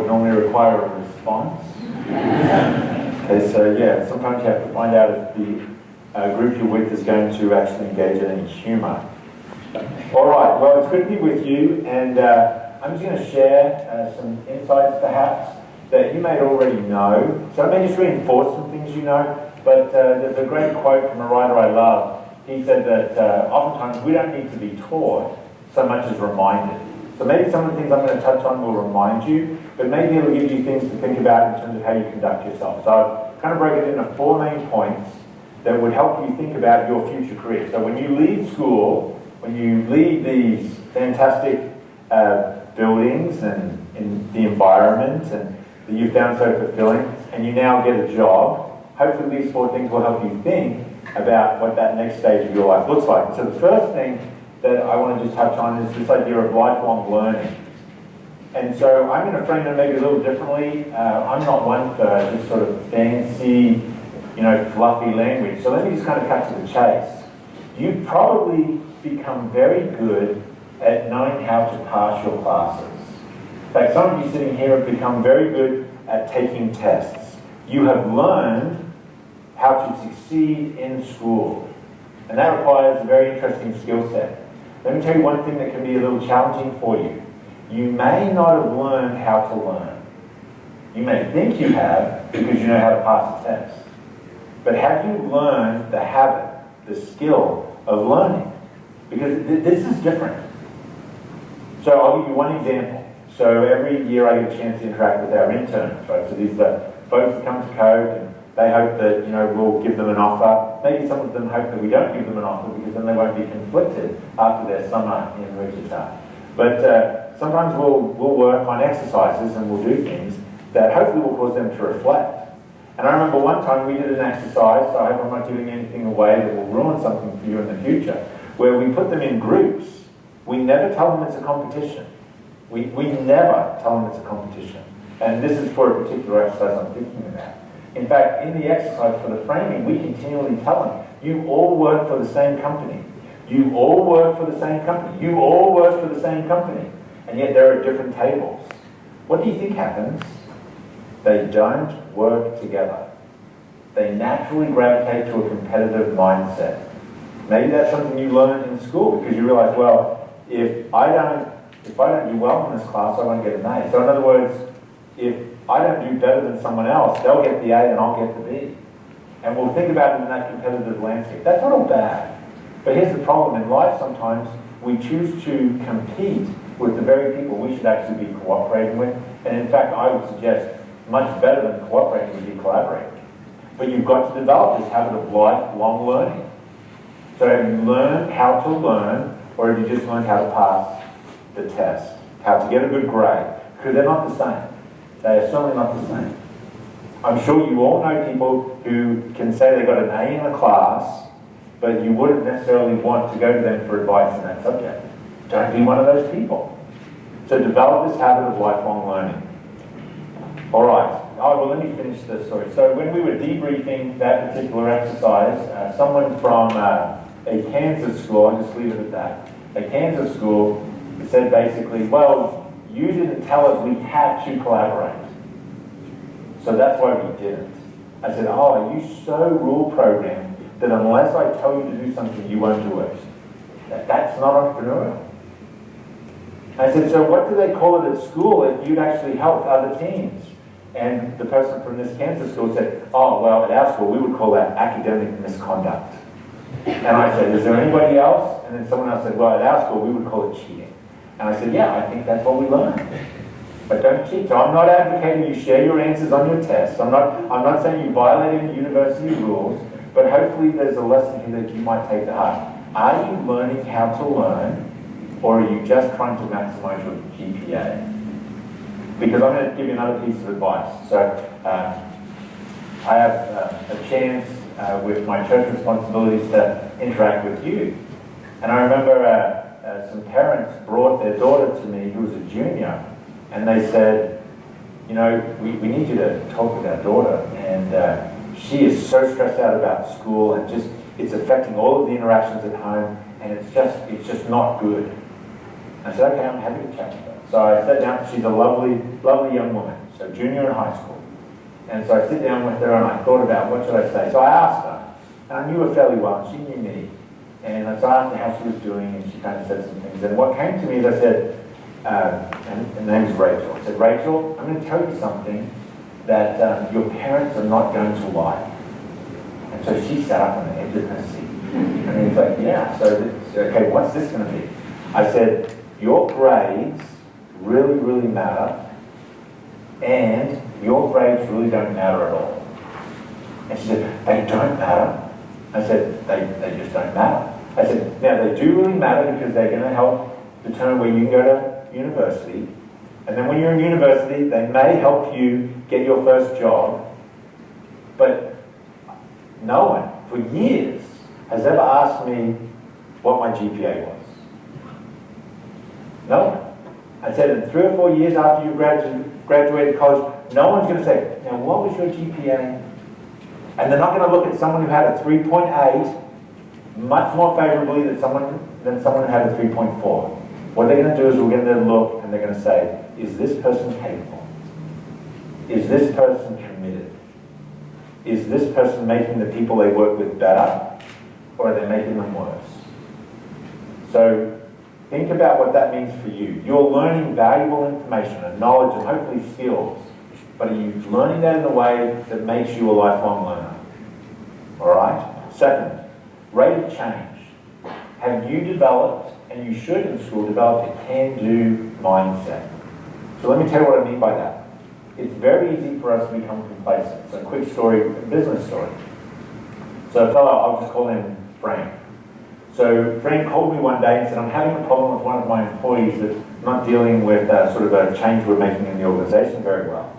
normally require a response. Okay, so yeah, sometimes you have to find out if the group you're with is going to actually engage in any humour. All right, well, it's good to be with you, and I'm just going to share some insights perhaps that you may already know. So I may just reinforce some things you know, but there's a great quote from a writer I love. He said that oftentimes we don't need to be taught so much as reminded. So maybe some of the things I'm going to touch on will remind you, but maybe it'll give you things to think about in terms of how you conduct yourself. So I've kind of broken it into 4 main points that would help you think about your future career. So when you leave school, when you leave these fantastic buildings and in the environment and that you found so fulfilling, and you now get a job, hopefully these 4 things will help you think about what that next stage of your life looks like. So the first thing that I want to just touch on is this idea of lifelong learning. And so I'm going to frame it maybe a little differently. I'm not one for this sort of fancy, fluffy language. So let me just kind of cut to the chase. You probably become very good at knowing how to pass your classes. In fact, some of you sitting here have become very good at taking tests. You have learned how to succeed in school. And that requires a very interesting skill set. Let me tell you one thing that can be a little challenging for you. You may not have learned how to learn. You may think you have because you know how to pass a test. But have you learned the habit, the skill of learning? Because this is different. So I'll give you one example. So every year I get a chance to interact with our interns, right? So these are folks that come to Koch and they hope that, we'll give them an offer. Maybe some of them hope that we don't give them an offer because then they won't be conflicted after their summer in Wichita. But sometimes we'll work on exercises and we'll do things that hopefully will cause them to reflect. And I remember one time we did an exercise, so I hope I'm not giving anything away that will ruin something for you in the future, where we put them in groups. We never tell them it's a competition. We never tell them it's a competition. And this is for a particular exercise I'm thinking about. In fact, in the exercise for the framing, we continually tell them, you all work for the same company. You all work for the same company. You all work for the same company. And yet there are different tables. What do you think happens? They don't work together. They naturally gravitate to a competitive mindset. Maybe that's something you learned in school because you realize, well, if I don't do well in this class, I won't get an A. So in other words, if I don't do better than someone else, they'll get the A and I'll get the B. And we'll think about it in that competitive landscape. That's not all bad. But here's the problem. In life, sometimes we choose to compete with the very people we should actually be cooperating with. And in fact, I would suggest much better than cooperating would be collaborating. But you've got to develop this habit of lifelong learning. So have you learned how to learn, or have you just learned how to pass the test? How to get a good grade? Because they're not the same. They are certainly not the same. I'm sure you all know people who can say they got an A in a class, but you wouldn't necessarily want to go to them for advice in that subject. Don't be one of those people. So develop this habit of lifelong learning. All right. Oh, well, let me finish the story. So when we were debriefing that particular exercise, someone from a Kansas school, I'll just leave it at that, a Kansas school said basically, well, you didn't tell us we had to collaborate. So that's why we didn't. I said, oh, are you so rule programmed that unless I tell you to do something, you won't do it? That's not entrepreneurial. I said, so what do they call it at school if you'd actually helped other teams? And the person from this Kansas school said, oh, well, at our school, we would call that academic misconduct. And I said, is there anybody else? And then someone else said, well, at our school, we would call it cheating. And I said, yeah, I think that's what we learned. But don't cheat. So I'm not advocating you share your answers on your tests. I'm not saying you violate any university rules, but hopefully there's a lesson here that you might take to heart. Are you learning how to learn, or are you just trying to maximize your GPA? Because I'm going to give you another piece of advice. So I have a chance with my church responsibilities to interact with you. And I remember some parents brought their daughter to me who was a junior, and they said, you know, we need you to talk with our daughter, and she is so stressed out about school, and just it's affecting all of the interactions at home, and it's just not good. I said, okay, I'm happy to chat with her. So I sat down, she's a lovely, lovely young woman, so junior in high school. And so I sit down with her and I thought about what should I say. So I asked her, and I knew her fairly well, and she knew me. And so I asked her how she was doing, and she kind of said some things. And what came to me is I said, and her name is Rachel. I said, Rachel, I'm going to tell you something that your parents are not going to like. And so she sat up on the edge of her seat. And he's like, yeah, so okay, what's this going to be? I said, your grades really, really matter, and your grades really don't matter at all. And she said, they don't matter. I said, they just don't matter. I said, now they do really matter because they're going to help determine where you can go to university. And then when you're in university, they may help you get your first job. But no one, for years, has ever asked me what my GPA was. No one. I said, in 3 or 4 years after you graduated college, no one's going to say, now what was your GPA? And they're not going to look at someone who had a 3.8 much more favorably than someone who had a 3.4. What they're going to do is we're going to look and they're going to say, is this person capable? Is this person committed? Is this person making the people they work with better, or are they making them worse? So think about what that means for you. You're learning valuable information and knowledge and hopefully skills, but are you learning that in a way that makes you a lifelong learner? All right? Second, rate of change. Have you developed, and you should in school, develop a can-do mindset? So let me tell you what I mean by that. It's very easy for us to become complacent. So a quick story, a business story. So a fellow, I'll just call him Frank. So Frank called me one day and said, I'm having a problem with one of my employees that's not dealing with sort of a change we're making in the organization very well.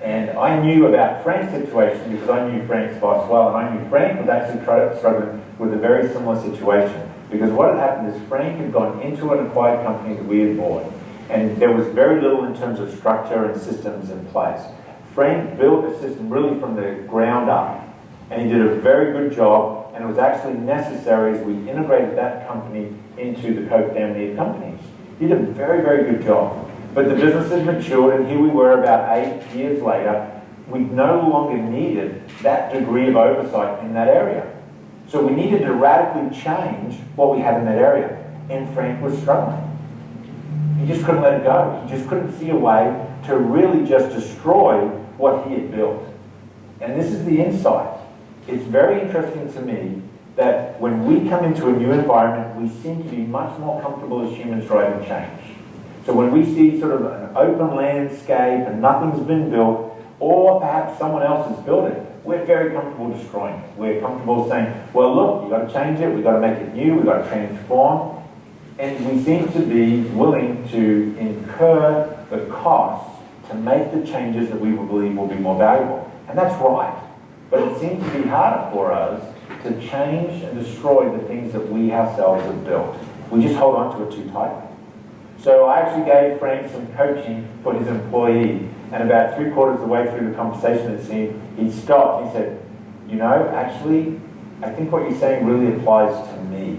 And I knew about Frank's situation because I knew Frank's boss well, and I knew Frank was actually struggling with a very similar situation. Because what had happened is Frank had gone into an acquired company that we had bought, and there was very little in terms of structure and systems in place. Frank built a system really from the ground up, and he did a very good job, and it was actually necessary as we integrated that company into the Koch family of companies. He did a very, very good job. But the business had matured, and here we were about 8 years later. We no longer needed that degree of oversight in that area. So we needed to radically change what we had in that area. And Frank was struggling. He just couldn't let it go. He just couldn't see a way to really just destroy what he had built. And this is the insight. It's very interesting to me that when we come into a new environment, we seem to be much more comfortable as humans driving change. So when we see sort of an open landscape and nothing's been built, or perhaps someone else has built it, we're very comfortable destroying it. We're comfortable saying, well, look, you've got to change it, we've got to make it new, we've got to transform. And we seem to be willing to incur the costs to make the changes that we believe will be more valuable. And that's right. But it seems to be harder for us to change and destroy the things that we ourselves have built. We just hold on to it too tightly. So I actually gave Frank some coaching for his employee, and about 3/4 of the way through the conversation, it seemed, he stopped. He said, you know, actually, I think what you're saying really applies to me.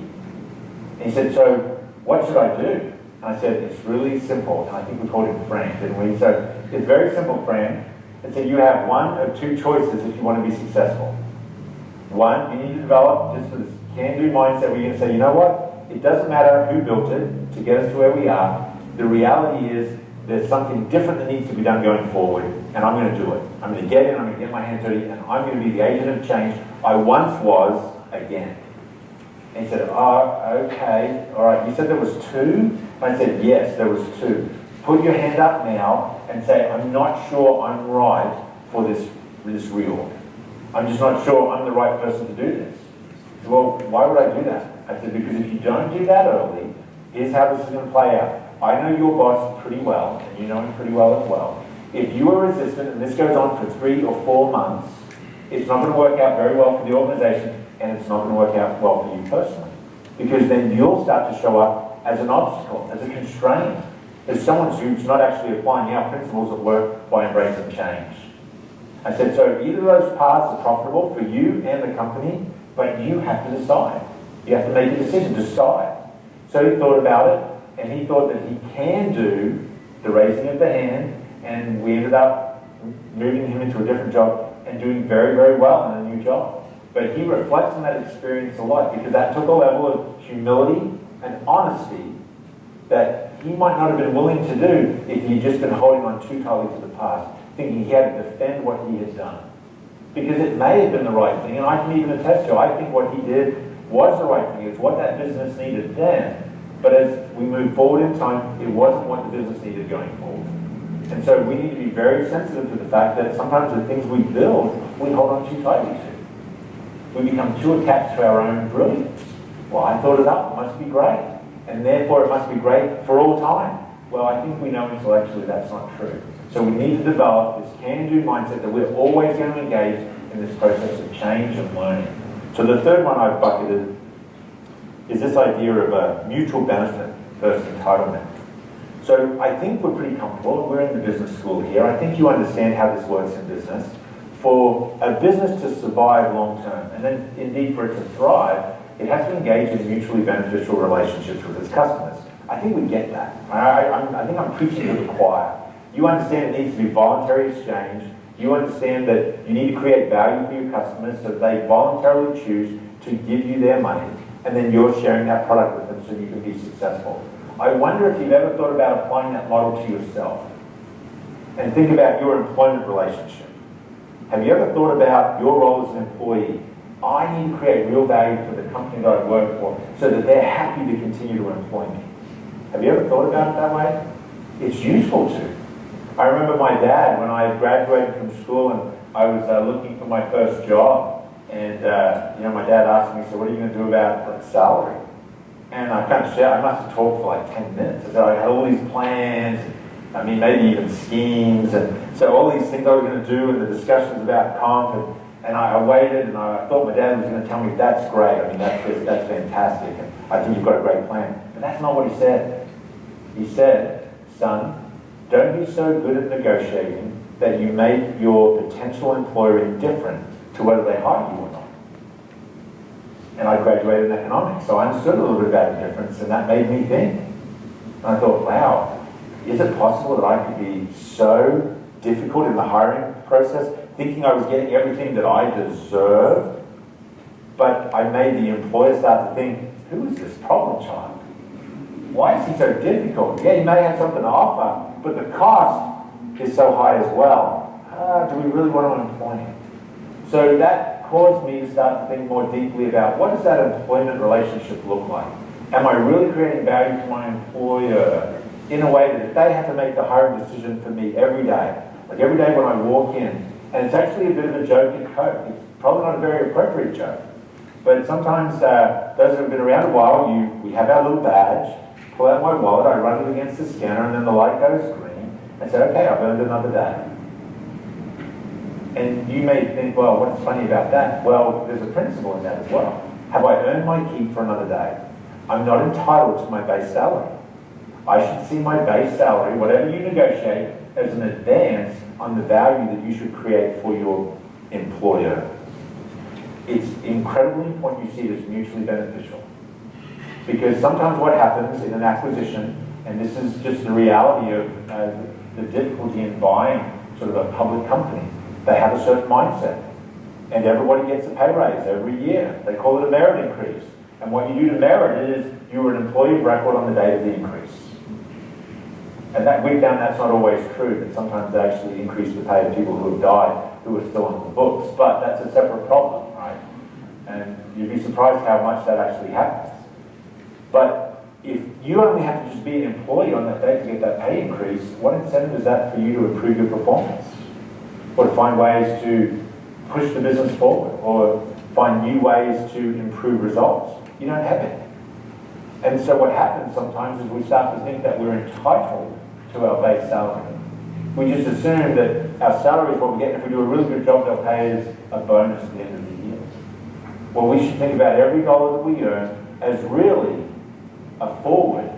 And he said, so what should I do? And I said, it's really simple. And I think we called him Frank, didn't we? So it's very simple, Frank. I said, you have one of two choices if you want to be successful. One, you need to develop just this can-do mindset where you're going to say, you know what? It doesn't matter who built it to get us to where we are. The reality is there's something different that needs to be done going forward, and I'm going to do it. I'm going to get in, I'm going to get my hands dirty, and I'm going to be the agent of change I once was again. And he said, oh, okay, all right. You said there was 2? And I said, yes, there was 2. Put your hand up now and say, I'm not sure I'm right for this reorg. I'm just not sure I'm the right person to do this. He said, well, why would I do that? I said, because if you don't do that early, here's how this is going to play out. I know your boss pretty well, and you know him pretty well as well. If you are resistant, and this goes on for 3 or 4 months, it's not going to work out very well for the organization, and it's not going to work out well for you personally. Because then you'll start to show up as an obstacle, as a constraint, as someone who's not actually applying our principles at work by embracing change. I said, so either of those paths are profitable for you and the company, but you have to decide. You have to make a decision, decide. So he thought about it, and he thought that he can do the raising of the hand, and we ended up moving him into a different job and doing very, very well in a new job. But he reflects on that experience a lot because that took a level of humility and honesty that he might not have been willing to do if he'd just been holding on too tightly to the past, thinking he had to defend what he had done. Because it may have been the right thing, and I can even attest to it. I think what he did was the right thing. It's what that business needed then. But as we move forward in time, it wasn't what the business needed going forward. And so we need to be very sensitive to the fact that sometimes the things we build, we hold on too tightly to. We become too attached to our own brilliance. Well, I thought it up, it must be great. And therefore it must be great for all time. Well, I think we know intellectually that's not true. So we need to develop this can-do mindset that we're always going to engage in this process of change and learning. So the third one I've bucketed is this idea of a mutual benefit versus entitlement. So I think we're pretty comfortable. We're in the business school here. I think you understand how this works in business. For a business to survive long term, and then indeed for it to thrive, it has to engage in mutually beneficial relationships with its customers. I think we get that. I think I'm preaching to the choir. You understand it needs to be voluntary exchange. You understand that you need to create value for your customers so that they voluntarily choose to give you their money, and then you're sharing that product with them so you can be successful. I wonder if you've ever thought about applying that model to yourself and think about your employment relationship. Have you ever thought about your role as an employee? I need to create real value for the company that I work for so that they're happy to continue to employ me. Have you ever thought about it that way? It's useful to. I remember my dad, when I graduated from school and I was looking for my first job, and my dad asked me, so what are you going to do about salary? And I kind of shared, I must have talked for like 10 minutes. So I had all these plans, I mean maybe even schemes, and so all these things I was going to do and the discussions about comp, and I waited and I thought my dad was going to tell me, that's great, I mean that's fantastic, and I think you've got a great plan. But that's not what he said. He said, son, don't be so good at negotiating that you make your potential employer indifferent to whether they hire you or not. And I graduated in economics, so I understood a little bit about the difference, and that made me think. And I thought, wow, is it possible that I could be so difficult in the hiring process, thinking I was getting everything that I deserved, but I made the employer start to think, who is this problem child? Why is he so difficult? Yeah, he may have something to offer, but the cost is so high as well. Do we really want to employ him? So that caused me to start to think more deeply about what does that employment relationship look like? Am I really creating value for my employer in a way that if they have to make the hiring decision for me every day, like every day when I walk in, and it's actually a bit of a joke at Koch. It's probably not a very appropriate joke, but sometimes those who have been around a while, we have our little badge, pull out my wallet, I run it against the scanner, and then the light goes green, and say, okay, I've earned another day. And you may think, well, what's funny about that? Well, there's a principle in that as well. Have I earned my keep for another day? I'm not entitled to my base salary. I should see my base salary, whatever you negotiate, as an advance on the value that you should create for your employer. It's incredibly important you see it as mutually beneficial. Because sometimes what happens in an acquisition, and this is just the reality of the difficulty in buying sort of a public company, they have a certain mindset. And everybody gets a pay raise every year. They call it a merit increase. And what you do to merit is you are an employee of record on the date of the increase. And that we found that's not always true, that sometimes they actually increase the pay of people who have died, who are still on the books. But that's a separate problem, right? And you'd be surprised how much that actually happens. But if you only have to just be an employee on that day to get that pay increase, what incentive is that for you to improve your performance? Or to find ways to push the business forward, or find new ways to improve results? You don't have it. And so what happens sometimes is we start to think that we're entitled to our base salary. We just assume that our salary is what we get, and if we do a really good job, they'll pay us a bonus at the end of the year. Well, we should think about every dollar that we earn as really a forward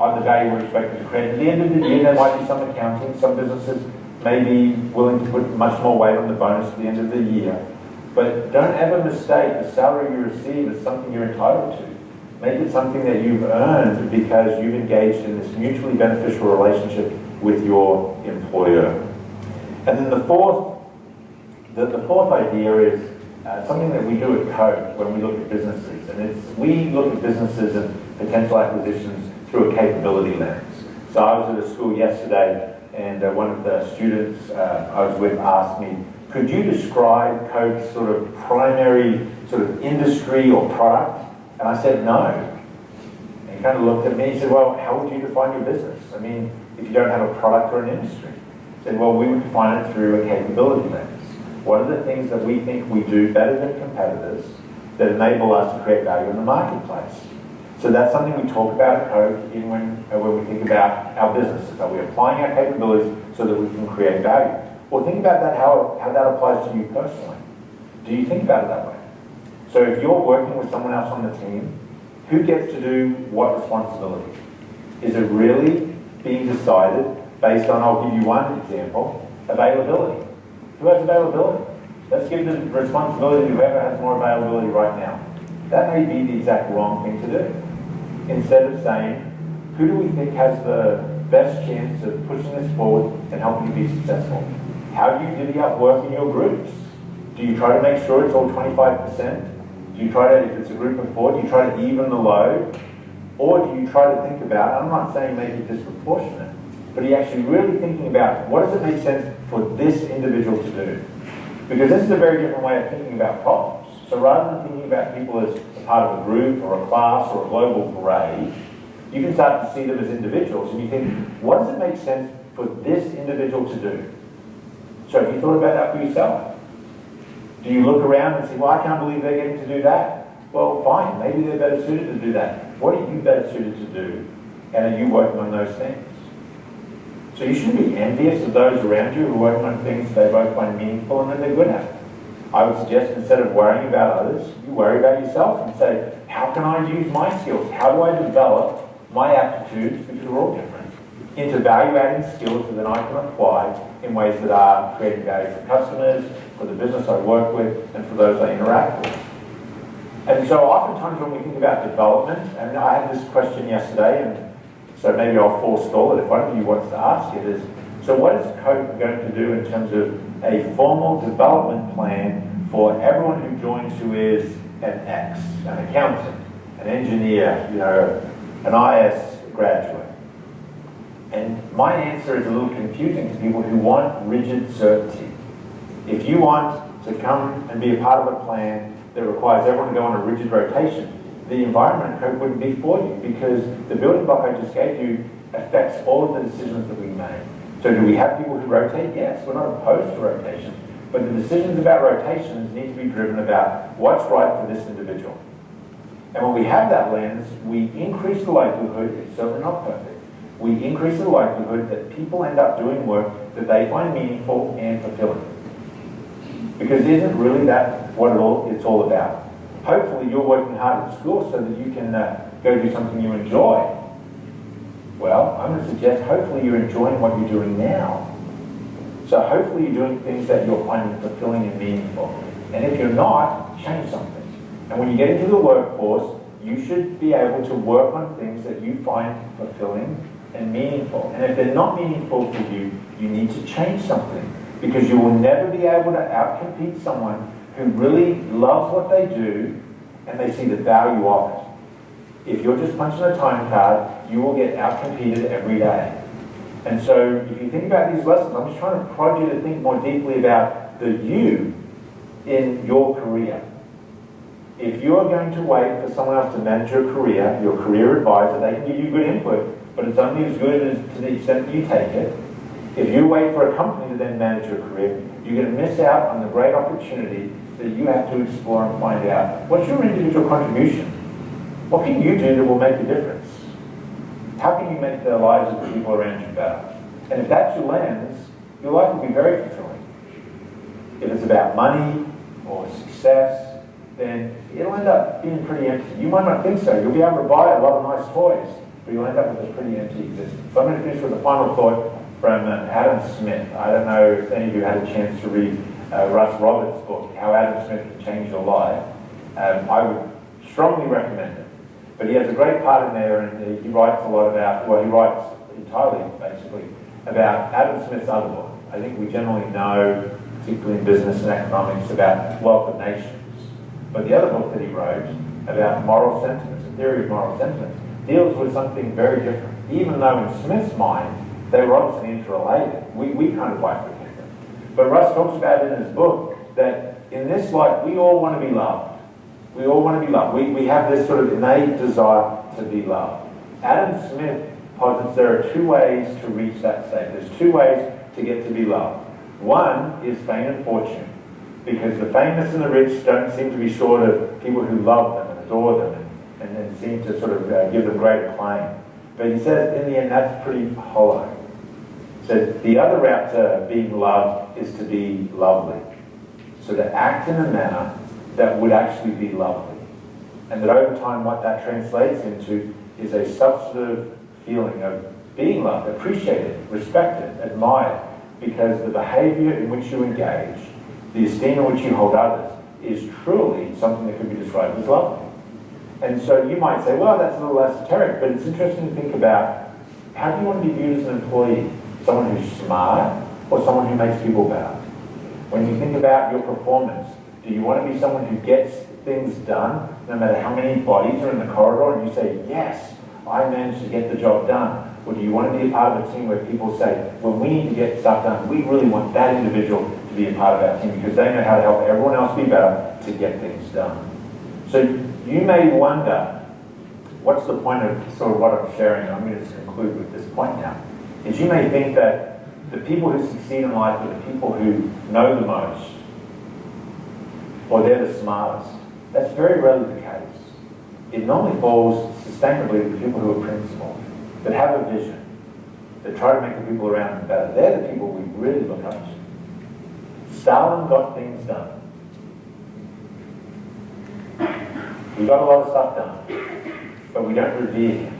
on the value we're expected to create. At the end of the year, there might be some accounting, some businesses may be willing to put much more weight on the bonus at the end of the year. But don't ever mistake the salary you receive as something you're entitled to. Make it something that you've earned because you've engaged in this mutually beneficial relationship with your employer. And then the fourth idea is something that we do at Koch when we look at businesses. And we look at businesses and potential acquisitions through a capability lens. So I was at a school yesterday, and one of the students I was with asked me, could you describe Koch's sort of primary sort of industry or product? And I said, no. And he kind of looked at me and said, well, how would you define your business? I mean, if you don't have a product or an industry. I said, well, we would define it through a capability lens. What are the things that we think we do better than competitors that enable us to create value in the marketplace? So that's something we talk about at Koch, even when we think about our businesses. Are we applying our capabilities so that we can create value? Or think about that, how that applies to you personally. Do you think about it that way? So if you're working with someone else on the team, who gets to do what responsibility? Is it really being decided based on, I'll give you one example, availability. Who has availability? Let's give the responsibility to whoever has more availability right now. That may be the exact wrong thing to do. Instead of saying, who do we think has the best chance of pushing this forward and helping you be successful? How do you divvy up work in your groups? Do you try to make sure it's all 25%? Do you try to, if it's a group of 4, do you try to even the load? Or do you try to think about, I'm not saying make it disproportionate, but are you actually really thinking about what does it make sense for this individual to do? Because this is a very different way of thinking about problems. So rather than thinking about people as a part of a group or a class or a global parade, you can start to see them as individuals and you think, what does it make sense for this individual to do? So have you thought about that for yourself? Do you look around and say, well, I can't believe they're getting to do that? Well, fine, maybe they're better suited to do that. What are you better suited to do? And are you working on those things? So you shouldn't be envious of those around you who are working on things they both find meaningful and that they're good at. I would suggest instead of worrying about others, you worry about yourself and say, how can I use my skills? How do I develop my aptitudes, because we're all different, into value-adding skills that then I can apply in ways that are creating value for customers, for the business I work with, and for those I interact with. And so oftentimes when we think about development, and I had this question yesterday, and so maybe I'll forestall it if one of you wants to ask it, is, so what is Koch going to do in terms of a formal development plan for everyone who joins who is an X, an accountant, an engineer, you know, an IS graduate? And my answer is a little confusing to people who want rigid certainty. If you want to come and be a part of a plan that requires everyone to go on a rigid rotation, the environment code wouldn't be for you, because the building block I just gave you affects all of the decisions that we make. So do we have people who rotate? Yes, we're not opposed to rotation, but the decisions about rotations need to be driven about what's right for this individual. And when we have that lens, we increase the likelihood, it's certainly not perfect, we increase the likelihood that people end up doing work that they find meaningful and fulfilling. Because isn't really that what it's all about? Hopefully you're working hard at school so that you can go do something you enjoy. Well, I'm going to suggest hopefully you're enjoying what you're doing now. So hopefully you're doing things that you're finding fulfilling and meaningful. And if you're not, change something. And when you get into the workforce, you should be able to work on things that you find fulfilling and meaningful. And if they're not meaningful to you, you need to change something. Because you will never be able to outcompete someone who really loves what they do and they see the value of it. If you're just punching a time card, you will get outcompeted every day. And so if you think about these lessons, I'm just trying to prod you to think more deeply about the you in your career. If you're going to wait for someone else to manage your career advisor, they can give you good input, but it's only as good as to the extent that you take it. If you wait for a company to then manage your career, you're going to miss out on the great opportunity that you have to explore and find out. What's your individual contribution? What can you do that will make a difference? How can you make the lives of the people around you better? And if that's your lens, your life will be very fulfilling. If it's about money or success, then it'll end up being pretty empty. You might not think so. You'll be able to buy a lot of nice toys, but you'll end up with a pretty empty existence. So I'm going to finish with a final thought from Adam Smith. I don't know if any of you had a chance to read Russ Roberts' book, How Adam Smith Can Change Your Life. I would strongly recommend it. But he has a great part in there, and he writes a lot about, well, he writes entirely, basically, about Adam Smith's other book. I think we generally know, particularly in business and economics, about wealth of nations. But the other book that he wrote about moral sentiments, the theory of moral sentiments, deals with something very different. Even though in Smith's mind, they were obviously interrelated. We kind of bifurcate them. But Russ talks about in his book that in this life, we all want to be loved. We all want to be loved. We have this sort of innate desire to be loved. Adam Smith posits there are two ways to reach that state. There's two ways to get to be loved. One is fame and fortune, because the famous and the rich don't seem to be short of people who love them and adore them and then seem to sort of give them great acclaim. But he says in the end that's pretty hollow. So the other route to being loved is to be lovely. So to act in a manner that would actually be lovely. And that over time what that translates into is a substantive feeling of being loved, appreciated, respected, admired, because the behavior in which you engage, the esteem in which you hold others, is truly something that could be described as lovely. And so you might say, well, that's a little esoteric, but it's interesting to think about how do you want to be viewed as an employee? Someone who's smart or someone who makes people better? When you think about your performance, do you want to be someone who gets things done no matter how many bodies are in the corridor and you say, yes, I managed to get the job done? Or do you want to be a part of a team where people say, well, we need to get stuff done. We really want that individual to be a part of our team because they know how to help everyone else be better to get things done. So you may wonder, what's the point of sort of what I'm sharing? I'm going to conclude with this point now. Is you may think that the people who succeed in life are the people who know the most, or they're the smartest. That's very rarely the case. It normally falls sustainably with people who are principled, that have a vision, that try to make the people around them better. They're the people we really look up to. Stalin got things done. We got a lot of stuff done, but we don't revere him.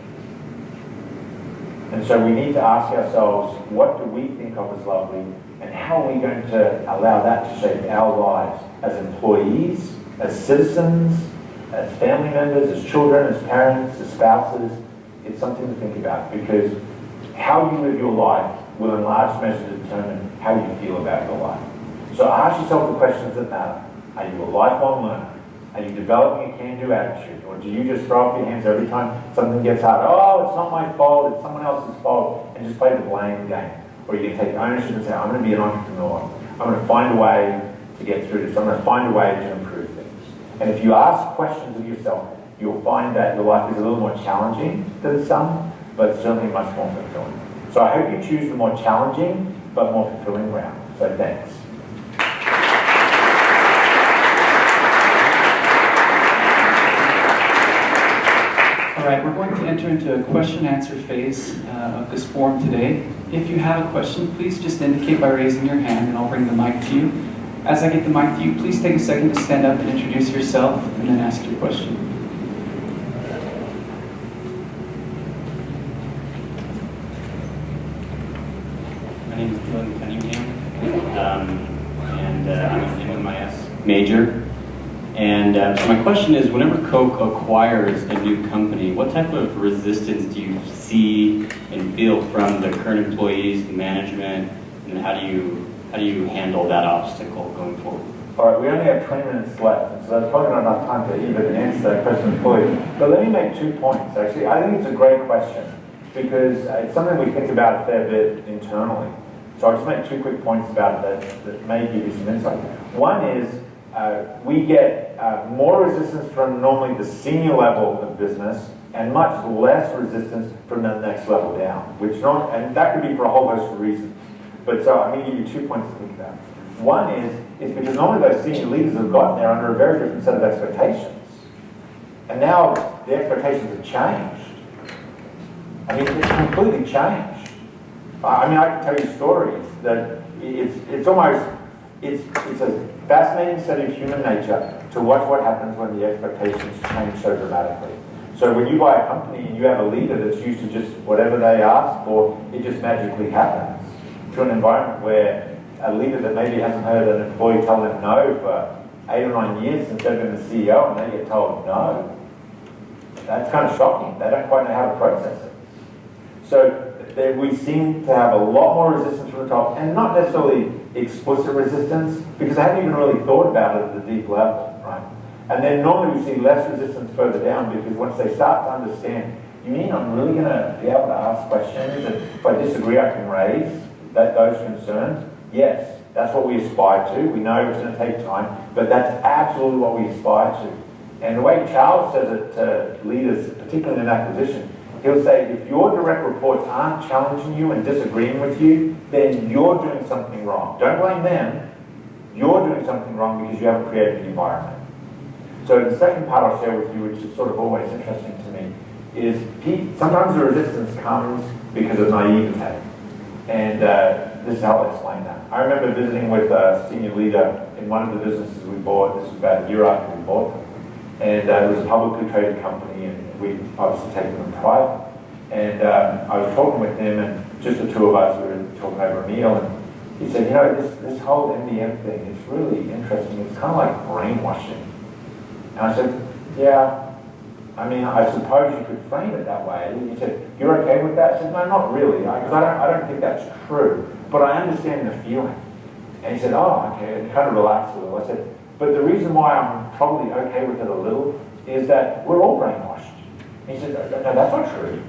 And so we need to ask ourselves, what do we think of as lovely, and how are we going to allow that to shape our lives as employees, as citizens, as family members, as children, as parents, as spouses? It's something to think about, because how you live your life will in large measure determine how you feel about your life. So ask yourself the questions that matter. Are you a lifelong learner? Are you developing a can-do attitude? Or do you just throw up your hands every time something gets hard? Oh, it's not my fault, it's someone else's fault, and just play the blame game. Or you can take ownership and say, I'm going to be an entrepreneur. I'm going to find a way to get through this. I'm going to find a way to improve things. And if you ask questions of yourself, you'll find that your life is a little more challenging than some, but certainly much more fulfilling. So I hope you choose the more challenging, but more fulfilling route. So thanks. All right, we're going to enter into a question-answer phase of this forum today. If you have a question, please just indicate by raising your hand and I'll bring the mic to you. As I get the mic to you, please take a second to stand up and introduce yourself and then ask your question. My name is Dylan Cunningham, and I'm an MMIS major. And so my question is, whenever Koch acquires a new company, what type of resistance do you see and feel from the current employees, the management, and how do you handle that obstacle going forward? All right, we only have 20 minutes left, so that's probably not enough time to even answer that question fully. But let me make 2 points, actually. I think it's a great question, because it's something we think about a fair bit internally. So I'll just make 2 quick points about it that may give you some insight. One is, we get more resistance from normally the senior level of business and much less resistance from the next level down, and that could be for a whole host of reasons. But so I'm going to give you 2 points to think about. One is because normally those senior leaders have gotten there under a very different set of expectations. And now the expectations have changed. I mean, it's completely changed. I mean, I can tell you stories that it's a fascinating study of human nature to watch what happens when the expectations change so dramatically. So when you buy a company and you have a leader that's used to just whatever they ask for, it just magically happens, to an environment where a leader that maybe hasn't heard an employee tell them no for 8 or 9 years since they've been the CEO, and they get told no. That's kind of shocking. They don't quite know how to process it. So that we seem to have a lot more resistance from the top, and not necessarily explicit resistance, because they haven't even really thought about it at the deep level, right? And then normally we see less resistance further down, because once they start to understand, you mean I'm really going to be able to ask questions, and if I disagree I can raise those concerns? Yes, that's what we aspire to. We know it's going to take time, but that's absolutely what we aspire to. And the way Charles says it to leaders, particularly in acquisition, he'll say, if your direct reports aren't challenging you and disagreeing with you, then you're doing something wrong. Don't blame them. You're doing something wrong because you haven't created the environment. So the second part I'll share with you, which is sort of always interesting to me, is sometimes the resistance comes because of naivete. And this is how I'll explain that. I remember visiting with a senior leader in one of the businesses we bought. This was about a year after we bought them. And it was a publicly traded company, and we obviously taken them private. And I was talking with him, and just the two of us, we were talking over a meal, and he said, you know, this whole MBM thing is really interesting. It's kind of like brainwashing. And I said, yeah, I mean, I suppose you could frame it that way. And he said, you're okay with that? I said, no, not really, because I don't think that's true, but I understand the feeling. And he said, oh, okay, and he kind of relaxed a little. I said, but the reason why I'm probably okay with it a little is that we're all brainwashed. And he said, no, that's not true.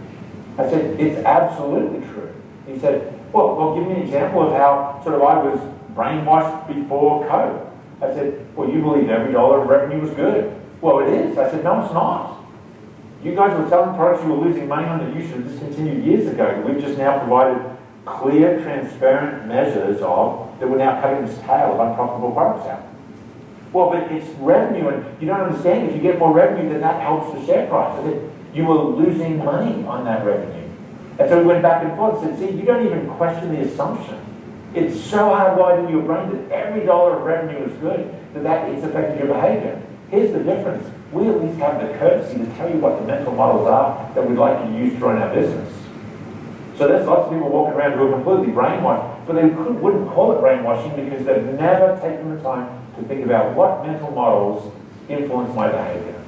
I said, it's absolutely true. He said, well, give me an example of how sort of I was brainwashed before Koch. I said, well, you believe every dollar of revenue was good. Well, it is. I said, no, it's not. You guys were selling products you were losing money on that you should have discontinued years ago. We've just now provided clear, transparent measures of that we're now cutting this tail of unprofitable products out. Well, but it's revenue, and you don't understand. If you get more revenue, then that helps the share price. I said, you were losing money on that revenue. And so we went back and forth and said, see, you don't even question the assumption. It's so hardwired in your brain that every dollar of revenue is good, that it's affected your behavior. Here's the difference. We at least have the courtesy to tell you what the mental models are that we'd like you to use to run our business. So there's lots of people walking around who are completely brainwashed, but they wouldn't call it brainwashing because they've never taken the time to think about what mental models influence my behavior.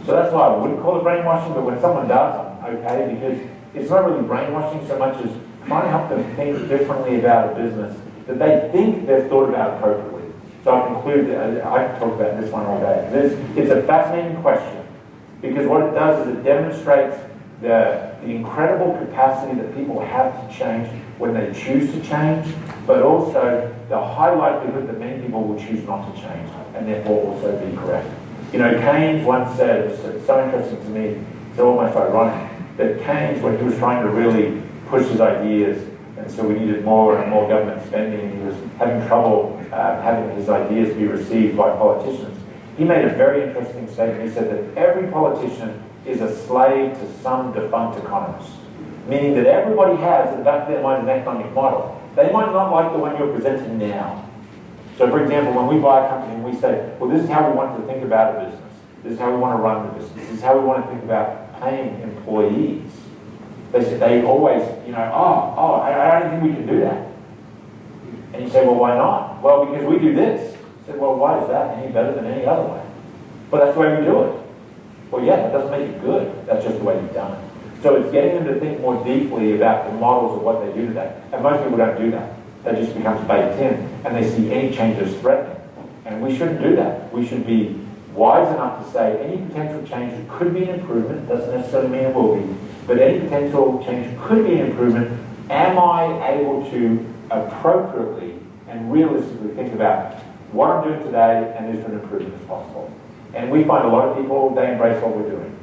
So that's why I wouldn't call it brainwashing, but when someone does, I'm okay, because it's not really brainwashing so much as trying to help them think differently about a business that they think they've thought about appropriately. So I'll conclude, I can talk about this one all day. It's a fascinating question, because what it does is it demonstrates the incredible capacity that people have to change when they choose to change, but also the high likelihood that many people will choose not to change and therefore also be correct. You know, Keynes once said, it's so interesting to me, it's almost ironic, that Keynes, when he was trying to really push his ideas, and so we needed more and more government spending, he was having trouble having his ideas be received by politicians, he made a very interesting statement. He said that every politician is a slave to some defunct economist, meaning that everybody has in the back of their mind an economic model. They might not like the one you're presenting now. So for example, when we buy a company and we say, well, this is how we want to think about a business, this is how we want to run the business, this is how we want to think about paying employees. They always, you know, I don't think we can do that. And you say, well, why not? Well, because we do this. I said, well, why is that any better than any other way? Well, that's the way we do it. Well, yeah, that doesn't make it good. That's just the way you've done it. So it's getting them to think more deeply about the models of what they do today. And most people don't do that. That just becomes baked in, and they see any change as threatening. And we shouldn't do that. We should be wise enough to say any potential change could be an improvement, doesn't necessarily mean it will be, but any potential change could be an improvement. Am I able to appropriately and realistically think about what I'm doing today and is there an improvement as possible? And we find a lot of people, they embrace what we're doing.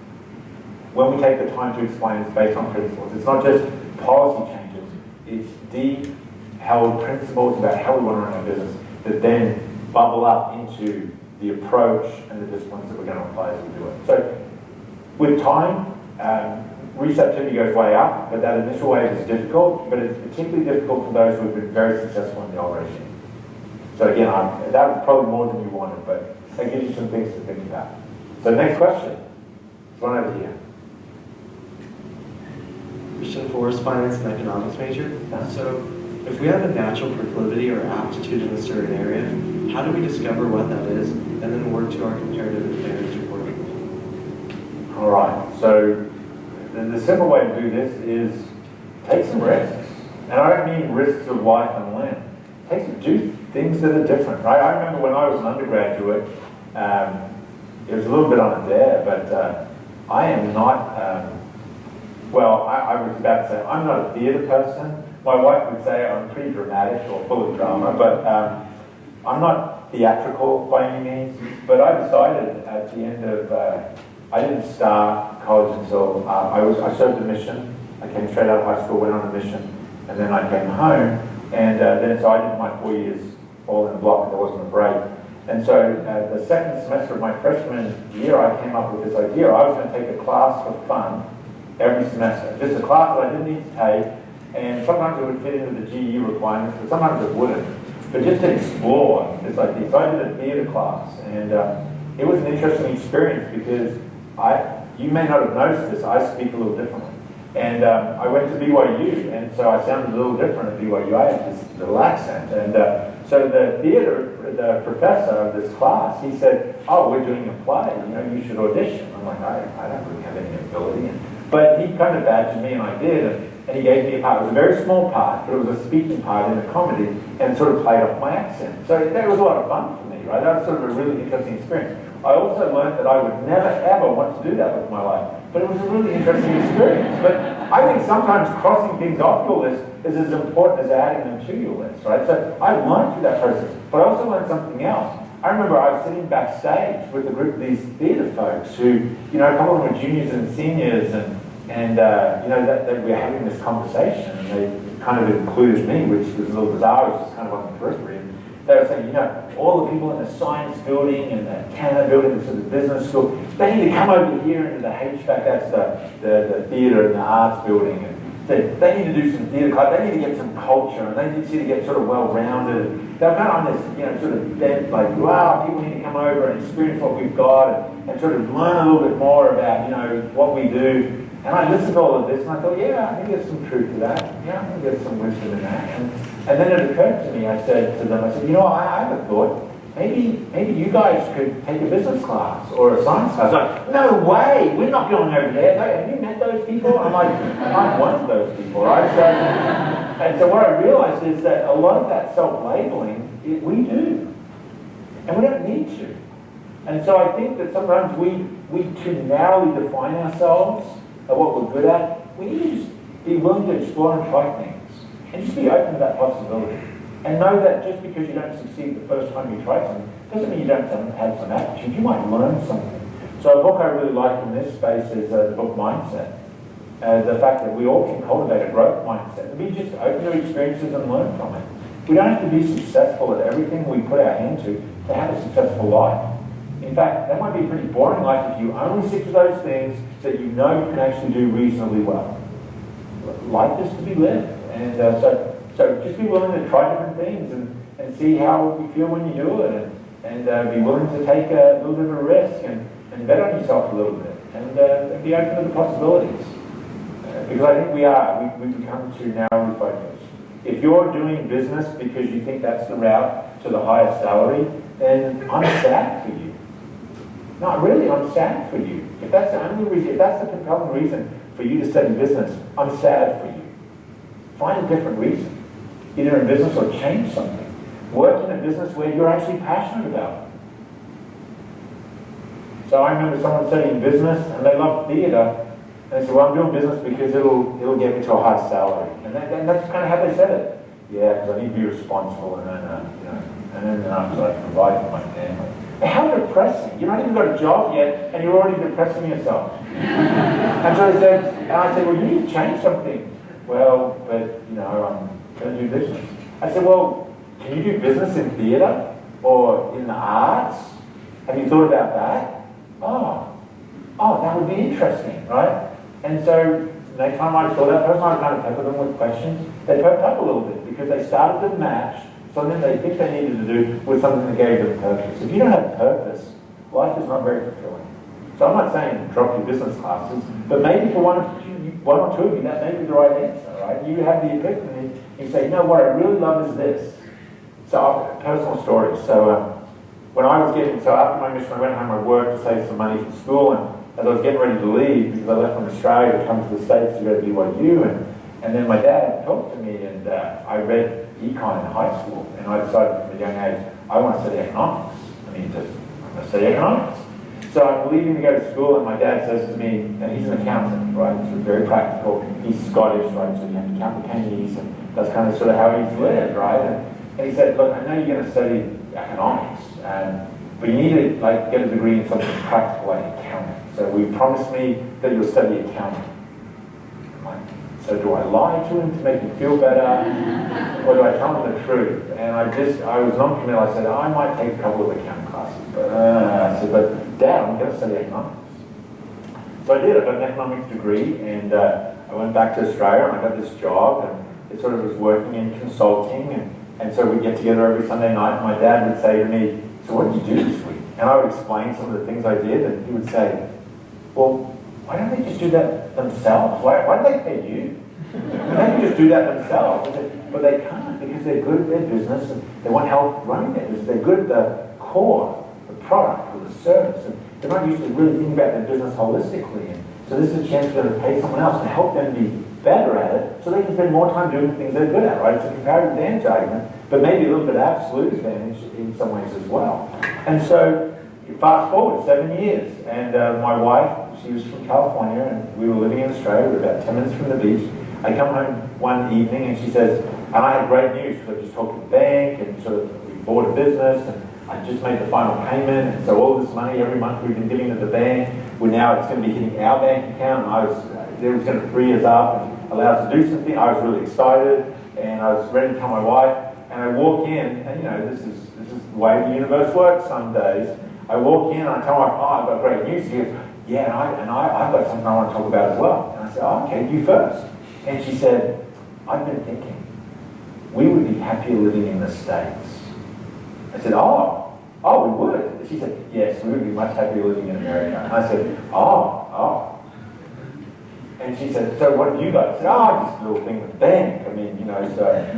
When we take the time to explain, it's based on principles. It's not just policy changes, it's deep held principles about how we want to run our business that then bubble up into the approach and the disciplines that we're going to apply as we do it. So with time, receptivity goes way up, but that initial wave is difficult, but it's particularly difficult for those who have been very successful in the old regime. So again, that was probably more than you wanted, but that gives you some things to think about. So next question. There's one over here. Christian Forrest, finance and economics major. So if we have a natural proclivity or aptitude in a certain area, how do we discover what that is and then work to our comparative advantage accordingly? All right, so the simple way to do this is take some risks. And I don't mean risks of life and limb. Do things that are different, right? I remember when I was an undergraduate, it was a little bit on a dare, but I am not, I was about to say, I'm not a theatre person. My wife would say I'm pretty dramatic or full of drama, but I'm not theatrical by any means. But I decided at the end of, I didn't start college until I served a mission. I came straight out of high school, went on a mission, and then I came home. And then so I did my 4 years all in a block, there wasn't a break. And so the second semester of my freshman year, I came up with this idea. I was going to take a class for fun every semester. Just a class that I didn't need to take, and sometimes it would fit into the GE requirements, but sometimes it wouldn't. But just to explore this idea. So I did a theatre class, and it was an interesting experience because you may not have noticed this, I speak a little differently. And I went to BYU, and so I sounded a little different at BYU. I had this little accent. And so the professor of this class, he said, oh, we're doing a play, you should audition. I'm like, I don't really have any ability. But he kind of badged me, and I did, and he gave me a part. It was a very small part, but it was a speaking part in a comedy, and sort of played off my accent. So that was a lot of fun for me, right? That was sort of a really interesting experience. I also learned that I would never, ever want to do that with my life. But it was a really interesting experience. But I think sometimes crossing things off your list is as important as adding them to your list, right? So I learned through that process, but I also learned something else. I remember I was sitting backstage with a group of these theatre folks who, a couple of them were juniors and seniors, and that we were having this conversation, and they kind of included me, which was a little bizarre. I was just kind of on the periphery. And they were saying, all the people in the science building and the Canada building, the sort of business school, they need to come over here into the HVAC, that's the theatre and the arts building, and they need to do some theatre club, they need to get some culture, and they need to get sort of well-rounded. They were kind of on this, sort of bent, like, wow, people need to come over and experience what we've got and sort of learn a little bit more about, what we do. And I listened to all of this, and I thought, yeah, I think there's some truth to that. Yeah, I think there's some wisdom in that. And then it occurred to me, I said to them, I I have a thought. Maybe you guys could take a business class or a science class. Like, no way, we're not going over there. Have you met those people? I'm like, I'm one of those people, right? And so what I realized is that a lot of that self-labeling, we do. And we don't need to. And so I think that sometimes we too narrowly define ourselves at what we're good at. We need to just be willing to explore and try things. And just be open to that possibility. And know that just because you don't succeed the first time you try something, doesn't mean you don't have some aptitude. You might learn something. So a book I really like in this space is the book Mindset. The fact that we all can cultivate a growth mindset. And be just open to experiences and learn from it. We don't have to be successful at everything we put our hand to have a successful life. In fact, that might be a pretty boring life if you only stick to those things that you know you can actually do reasonably well. Life is to be lived. And so just be willing to try different things and see how you feel when you do it, and be willing to take a little bit of a risk and bet on yourself a little bit, and be open to the possibilities. Because I think we've become too narrowly focused. If you're doing business because you think that's the route to the highest salary, then I'm sad for you. No, really, I'm sad for you. If that's the only reason, if that's the compelling reason for you to study business, I'm sad for you. Find a different reason, either in business or change something. Work in a business where you're actually passionate about it. So I remember someone studying business and they loved theatre, and they said, well, I'm doing business because it'll get me to a high salary. And that's kind of how they said it. Yeah, because I need to be responsible, and then I'm like provide for my family. And how depressing! You're not even got a job yet, and you're already depressing yourself. And so I said, well, you need to change something. Well, but I'm going to do business. I said, well, can you do business in theatre or in the arts? Have you thought about that? Oh, that would be interesting, right? And so next time I saw that person, I kind of pepper them with questions. They perked up a little bit because they started to match something they think they needed to do with something that gave them purpose. If you don't have purpose, life is not very fulfilling. So I'm not saying drop your business classes, but maybe for one or two of you, that may be the right answer, right? You have the epiphany, you say, what I really love is this. So, personal stories. So, after my mission, I went home, I worked to save some money for school, and as I was getting ready to leave, because I left from Australia to come to the States to go to BYU, And then my dad talked to me, and I read econ in high school, and I decided from a young age, I want to study economics. I'm going to study economics. So I'm leaving to go to school, and my dad says to me, and he's an accountant, right? So very practical. He's Scottish, right? So you have to count the pennies, and that's kind of sort of how he's lived, right? And he said, look, I know you're going to study economics, but you need to get a degree in something practical like accounting. So will you promise me that you'll study accounting? So do I lie to him to make him feel better, or do I tell him the truth? And I was non-committal. I said, I might take a couple of accounting classes. But I said, but Dad, I'm going to study economics. So I did. I got an economics degree, and I went back to Australia, and I got this job, and it sort of was working in consulting, and so we'd get together every Sunday night, and my dad would say to me, so what did you do this week? And I would explain some of the things I did, and he would say, well, why don't they just do that themselves? Why do they pay you? They can just do that themselves. But they can't, because they're good at their business and they want help running their business. They're good at the core, the product or the service. And they're not used to really thinking about their business holistically. And so this is a chance for them to pay someone else and help them be better at it so they can spend more time doing the things they're good at, right? It's a comparative advantage argument, but maybe a little bit of absolute advantage in some ways as well. And so fast forward 7 years, and my wife, she was from California, and we were living in Australia. We were about 10 minutes from the beach. I come home one evening, and she says, and I had great news, because I just talked to the bank, and sort of we bought a business, and I just made the final payment, and so all this money every month we've been giving to the bank, now it's going to be hitting our bank account, and it was going to free us up and allow us to do something. I was really excited, and I was ready to tell my wife, and I walk in, and this is the way the universe works some days. I walk in, and I tell my wife, I've got great news. She goes, yeah, I've got something I want to talk about as well. And I said, okay, you first. And she said, I've been thinking, we would be happier living in the States. I said, oh, we would. She said, yes, we would be much happier living in America. And I said, oh. And she said, so what have you got? I said, just a little thing with the bank. So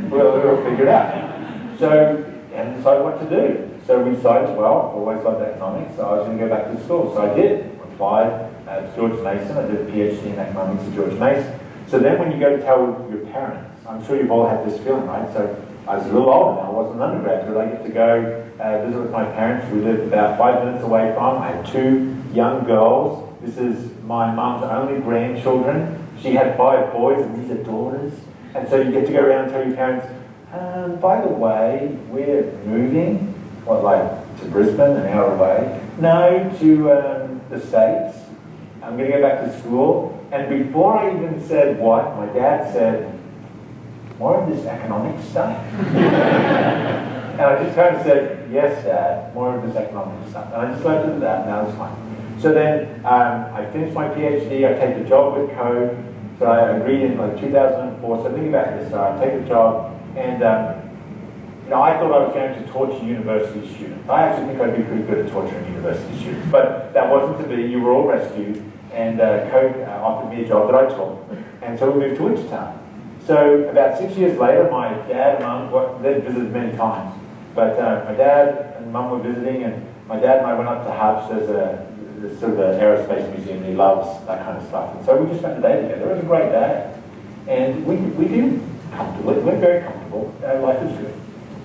we'll figure it out. So, and decide what to do. So we decided, well, always loved economics, so I was going to go back to school. So I did. Applied to George Mason. I did a PhD in economics at George Mason. So then when you go to tell your parents, I'm sure you've all had this feeling, right? So I was a little older now. I wasn't an undergraduate. I get to go visit with my parents. We lived about 5 minutes away from. I had 2 young girls. This is my mum's only grandchildren. She had 5 boys, and these are daughters. And so you get to go around and tell your parents, by the way, we're moving, to Brisbane, an hour away? No, to the States. I'm going to go back to school. And before I even said what, my dad said, more of this economic stuff? And I just kind of said, yes, Dad, more of this economic stuff. And I just left it at that, and that was fine. So then I finished my PhD. I take a job with Koch. So I agreed in 2004. So thinking back to this, I take a job, and I thought I was going to torture university students. I actually think I'd be pretty good at torturing university students, but that wasn't to be. You were all rescued, and Koch offered me a job that I took, and so we moved to Wichita. So about 6 years later, my dad and mum, they'd visited many times, but my dad and mum were visiting, and my dad and I went up to Hutch. There's sort of an aerospace museum. He loves that kind of stuff, and so we just spent the day together. It was a great day, and we do comfortable. We're very comfortable. Life is good.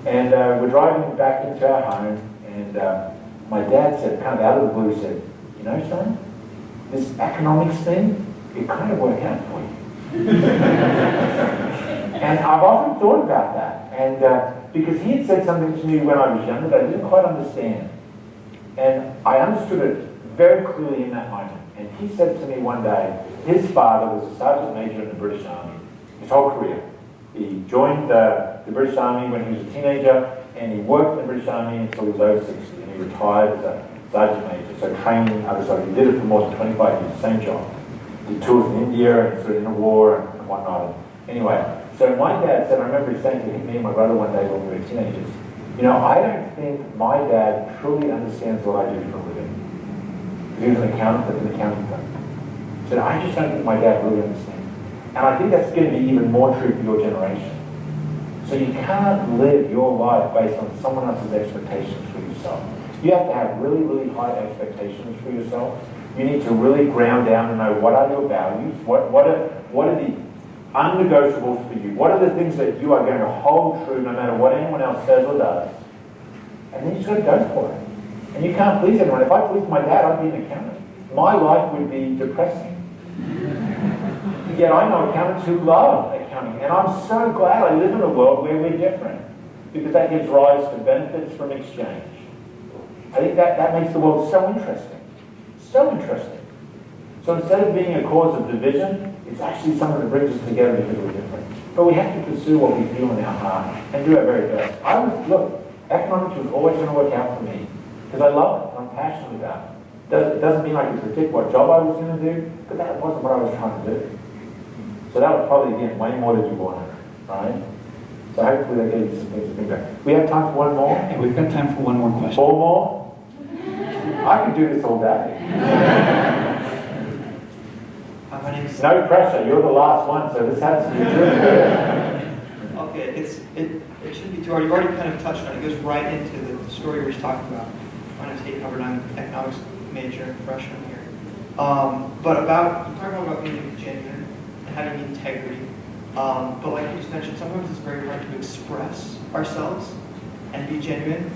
And we're driving back into our home, and my dad said, kind of out of the blue, he said, son, this economics thing, it kind of worked out for you. And I've often thought about that, and because he had said something to me when I was younger that I didn't quite understand. And I understood it very clearly in that moment. And he said to me one day, his father was a sergeant major in the British Army, his whole career. He joined the British Army when he was a teenager, and he worked in the British Army until he was over 60, and he retired as a sergeant major. So he did it for more than 25 years, same job. Did tours in India and sort of in the war and whatnot. Anyway, so my dad said, I remember saying to me and my brother one day when we were teenagers, I don't think my dad truly understands what I do for a living. He was an accountant at an accounting firm. He said, I just don't think my dad really understands. And I think that's going to be even more true for your generation. So you can't live your life based on someone else's expectations for yourself. You have to have really, really high expectations for yourself. You need to really ground down and know what are your values, what are the unnegotiables for you? What are the things that you are going to hold true no matter what anyone else says or does? And then you just got to go for it. And you can't please everyone. If I pleased my dad, I'd be an accountant. My life would be depressing. Yet I know accountants who love accounting. And I'm so glad I live in a world where we're different, because that gives rise to benefits from exchange. I think that makes the world so interesting. So interesting. So instead of being a cause of division, it's actually something that brings us together because we're different. But we have to pursue what we feel in our heart and do our very best. Look, economics was always going to work out for me because I love it and I'm passionate about it. It doesn't mean I could predict what job I was going to do, but that wasn't what I was trying to do. So that was probably, again, way more than you wanted, right? So hopefully that gave you some things to think about. We have time for one more? Hey, we've got time for one more question. 4 more? I could do this all day. My name's No pressure, you're the last one, so this has to be good. Okay, it should be too hard. You've already kind of touched on it. It goes right into the story we were talking about. I'm going to take covered on economics major freshman here. But you're talking about being genuine and having integrity. But like you just mentioned, sometimes it's very hard to express ourselves and be genuine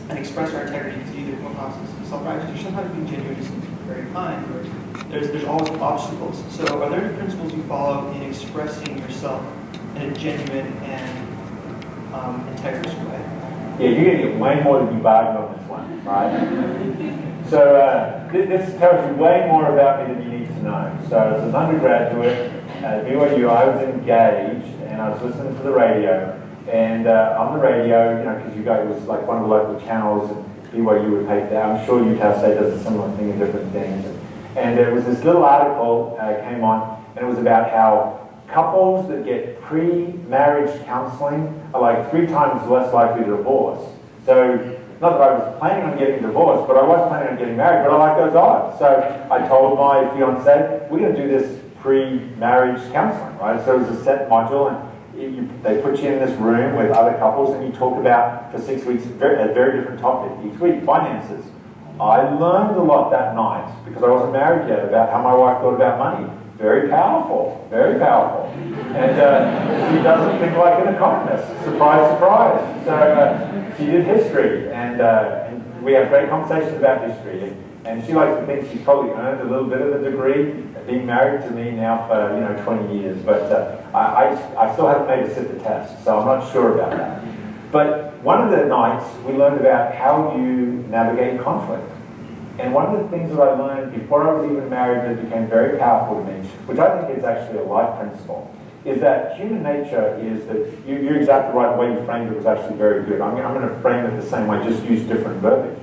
and express our integrity because you either come across as self-righteous or sometimes being genuine is very kind. Or there's always obstacles. So are there any principles you follow in expressing yourself in a genuine and integrous way? Yeah, you're going to get way more than you bargained on this one, right? So this tells you way more about me than you need to know. So as an undergraduate at BYU, I was engaged and I was listening to the radio. And on the radio, because you guys, it was like one of the local channels, and BYU would pay that. I'm sure Utah State does a similar thing in different things. And there was this little article came on, and it was about how couples that get pre-marriage counseling are like 3 times less likely to divorce. So, not that I was planning on getting divorced, but I was planning on getting married, but I like those odds. So I told my fiancée, we're going to do this pre-marriage counseling, right? So it was a set module, and they put you in this room with other couples, and you talk about, for 6 weeks, a very different topic each week, finances. I learned a lot that night, because I wasn't married yet, about how my wife thought about money. Very powerful, very powerful. And she doesn't think like an economist. Surprise, surprise. So she did history, and we had great conversations about history. And she likes to think she's probably earned a little bit of a degree, being married to me now for 20 years. But I still haven't made her sit the test, so I'm not sure about that. But one of the nights we learned about how you navigate conflict. And one of the things that I learned before I was even married that became very powerful to me, which I think is actually a life principle, is that human nature is that you're exactly right. The way you framed it was actually very good. I'm going to frame it the same way, just use different verbiage.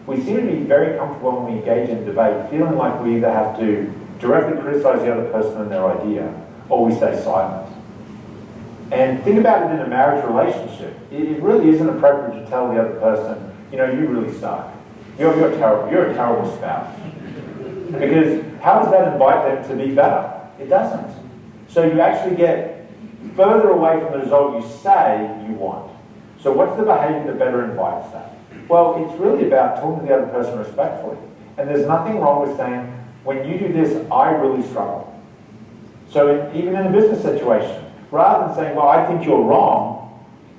We seem to be very comfortable when we engage in debate, feeling like we either have to directly criticize the other person and their idea, or we stay silent. And think about it in a marriage relationship. It really isn't appropriate to tell the other person, you really suck. You're terrible. You're a terrible spouse. Because how does that invite them to be better? It doesn't. So you actually get further away from the result you say you want. So what's the behavior that better invites that? Well, it's really about talking to the other person respectfully. And there's nothing wrong with saying, when you do this, I really struggle. So even in a business situation, rather than saying, well, I think you're wrong,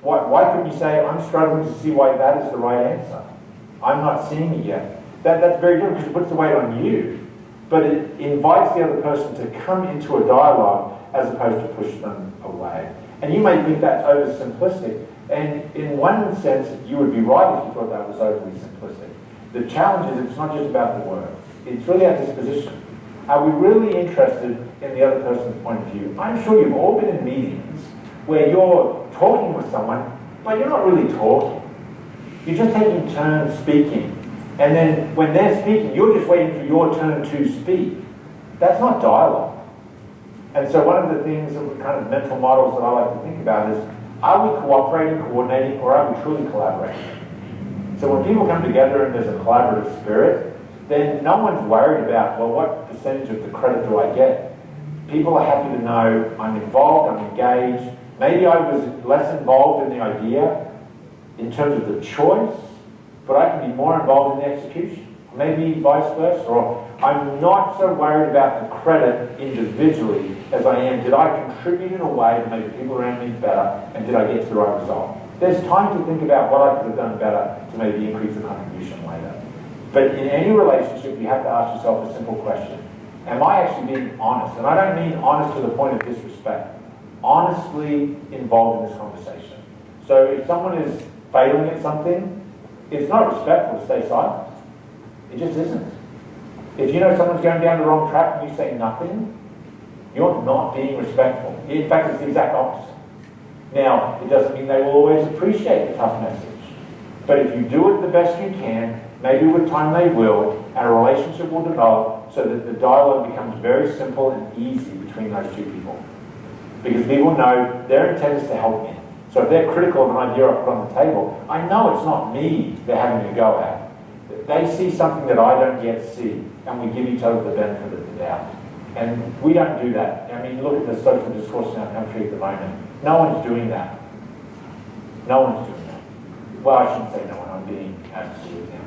why couldn't you say, I'm struggling to see why that is the right answer? I'm not seeing it yet. That's very different because it puts the weight on you. But it invites the other person to come into a dialogue as opposed to push them away. And you may think that's oversimplistic. And in one sense, you would be right if you thought that was overly simplistic. The challenge is it's not just about the word. It's really our disposition. Are we really interested in the other person's point of view? I'm sure you've all been in meetings where you're talking with someone, but you're not really talking. You're just taking turns speaking. And then when they're speaking, you're just waiting for your turn to speak. That's not dialogue. And so one of the things, kind of mental models that I like to think about is, are we cooperating, coordinating, or are we truly collaborating? So when people come together and there's a collaborative spirit, then no one's worried about, well, what percentage of the credit do I get? People are happy to know I'm involved, I'm engaged. Maybe I was less involved in the idea in terms of the choice, but I can be more involved in the execution. Maybe vice versa, or I'm not so worried about the credit individually as I am, did I contribute in a way to make the people around me better, and did I get to the right result? There's time to think about what I could have done better to maybe increase the contribution later. But in any relationship, you have to ask yourself a simple question. Am I actually being honest? And I don't mean honest to the point of disrespect. Honestly involved in this conversation. So if someone is failing at something, it's not respectful to stay silent. It just isn't. If you know someone's going down the wrong track and you say nothing, you're not being respectful. In fact, it's the exact opposite. Now, it doesn't mean they will always appreciate the tough message. But if you do it the best you can, maybe with time they will, and a relationship will develop so that the dialogue becomes very simple and easy between those two people. Because people know their intent is to help me. So if they're critical of an idea I put on the table, I know it's not me they're having a go at. They see something that I don't yet see, and we give each other the benefit of the doubt. And we don't do that. I mean, look at the social discourse in our country at the moment. No one's doing that. No one's doing that. Well, I shouldn't say no one, I'm being absolute now.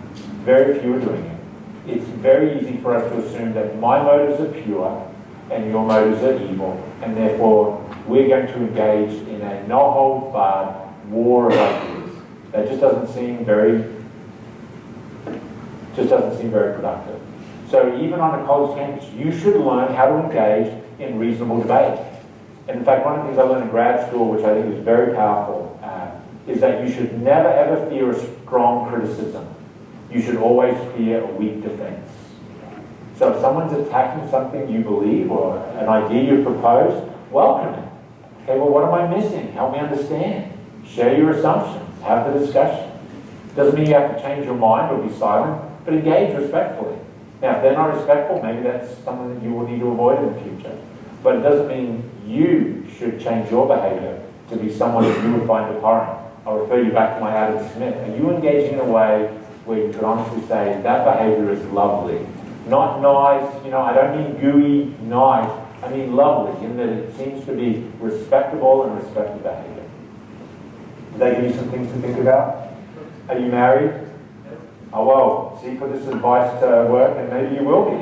Very few are doing it. It's very easy for us to assume that my motives are pure and your motives are evil, and therefore we're going to engage in a no-holds-barred war of ideas. That just doesn't seem very productive. So even on a college campus, you should learn how to engage in reasonable debate. And in fact, one of the things I learned in grad school, which I think is very powerful, is that you should never ever fear a strong criticism. You should always fear a weak defense. So if someone's attacking something you believe or an idea you propose, welcome it. Okay, well, what am I missing? Help me understand. Share your assumptions. Have the discussion. Doesn't mean you have to change your mind or be silent, but engage respectfully. Now, if they're not respectful, maybe that's something that you will need to avoid in the future. But it doesn't mean you should change your behavior to be someone that you would find abhorrent. I'll refer you back to my Adam Smith. Are you engaging in a way where you could honestly say, that behavior is lovely? Not nice, I don't mean gooey, nice. I mean lovely, in that it seems to be respectable and respected behavior. Did that give you some things to think about? Are you married? Oh, well, see, put this advice to work and maybe you will be.